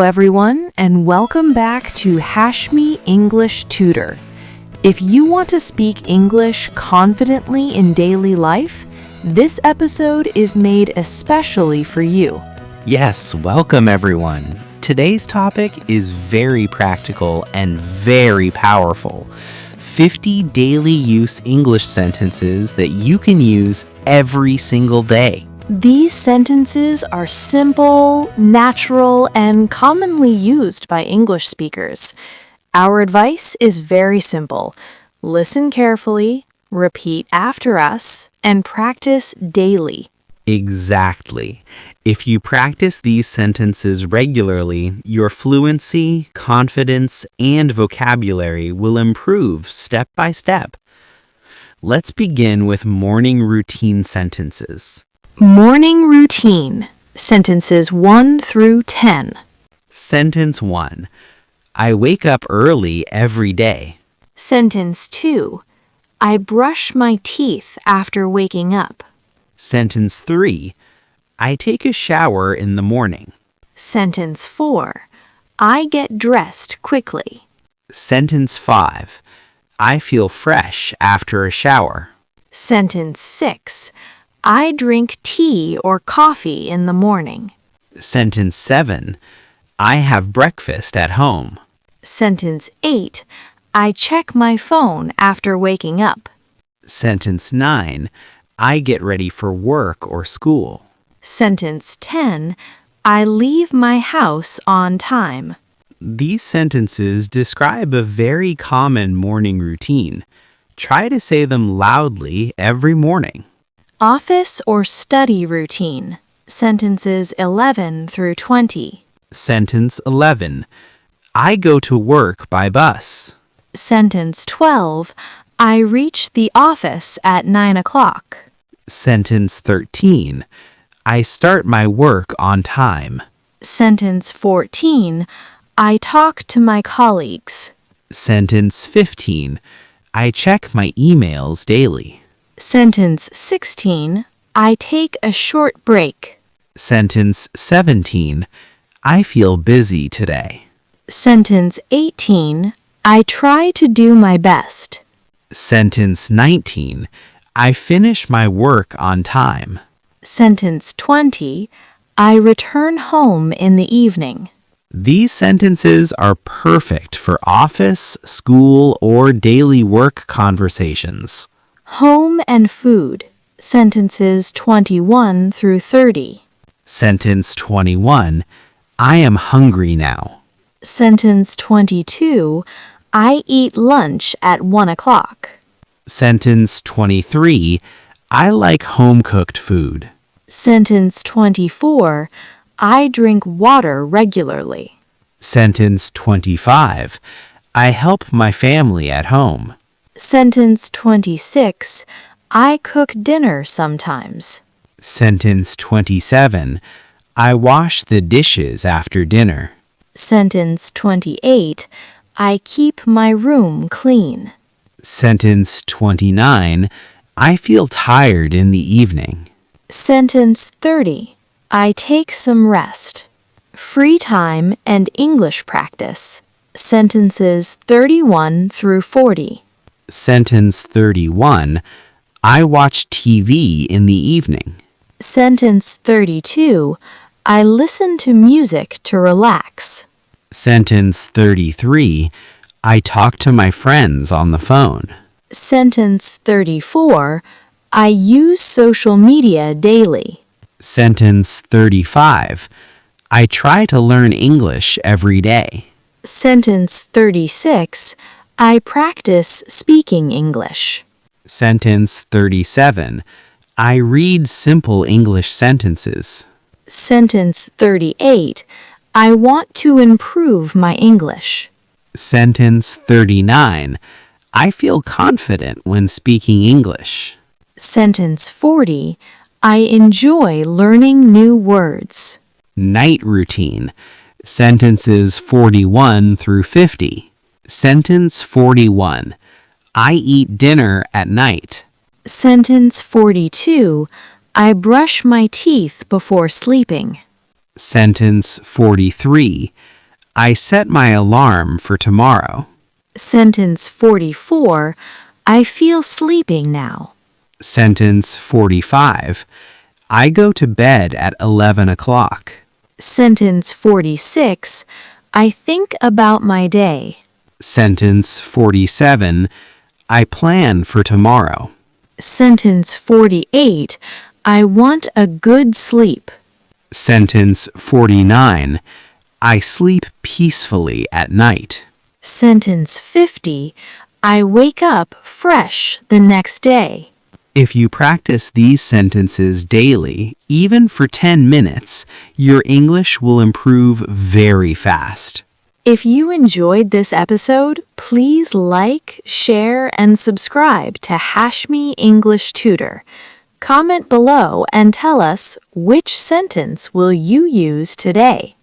everyone, and welcome back to Hashmi English Tutor. If you want to speak English confidently in daily life, this episode is made especially for you. Yes, welcome everyone. Today's topic is very practical and very powerful. 50 daily use English sentences that you can use every single day. These sentences are simple, natural, and commonly used by English speakers. Our advice is very simple. Listen carefully, repeat after us, and practice daily. Exactly. If you practice these sentences regularly, your fluency, confidence, and vocabulary will improve step by step. Let's begin with morning routine sentences. Morning routine. Sentences 1 through 10. Sentence 1. I wake up early every day. Sentence 2. I brush my teeth after waking up. Sentence 3. I take a shower in the morning. Sentence 4. I get dressed quickly. Sentence 5. I feel fresh after a shower. Sentence 6. I drink tea or coffee in the morning. Sentence 7. I have breakfast at home. Sentence 8. I check my phone after waking up. Sentence 9. I get ready for work or school. Sentence 10. I leave my house on time. These sentences describe a very common morning routine. Try to say them loudly every morning. Office or study routine. Sentences 11 through 20. Sentence 11. I go to work by bus. Sentence 12. I reach the office at 9 o'clock. Sentence 13. I start my work on time. Sentence 14. I talk to my colleagues. Sentence 15. I check my emails daily. Sentence 16. I take a short break. Sentence 17. I feel busy today. Sentence 18. I try to do my best. Sentence 19. I finish my work on time. Sentence 20. I return home in the evening. These sentences are perfect for office, school, or daily work conversations. Home and food. Sentences 21 through 30. Sentence 21. I am hungry now. Sentence 22. I eat lunch at 1 o'clock. Sentence 23. I like home-cooked food. Sentence 24. I drink water regularly. Sentence 25. I help my family at home. Sentence 26. I cook dinner sometimes. Sentence 27. I wash the dishes after dinner. Sentence 28. I keep my room clean. Sentence 29. I feel tired in the evening. Sentence 30. I take some rest. Free time and English practice. Sentences 31 through 40. Sentence 31. I watch TV in the evening. Sentence 32. I listen to music to relax. Sentence 33. I talk to my friends on the phone. Sentence 34. I use social media daily. Sentence 35. I try to learn English every day. Sentence 36. I practice speaking English. Sentence 37. I read simple English sentences. Sentence 38. I want to improve my English. Sentence 39. I feel confident when speaking English. Sentence 40. I enjoy learning new words. Night routine. Sentences 41 through 50. Sentence 41. I eat dinner at night. Sentence 42. I brush my teeth before sleeping. Sentence 43. I set my alarm for tomorrow. Sentence 44. I feel sleeping now. Sentence 45. I go to bed at 11 o'clock. Sentence 46. I think about my day. Sentence 47. I plan for tomorrow. Sentence 48. I want a good sleep. Sentence 49. I sleep peacefully at night. Sentence 50. I wake up fresh the next day. If you practice these sentences daily, even for 10 minutes, your English will improve very fast. If you enjoyed this episode, please like, share, and subscribe to Hashmi English Tutor. Comment below and tell us which sentence will you use today.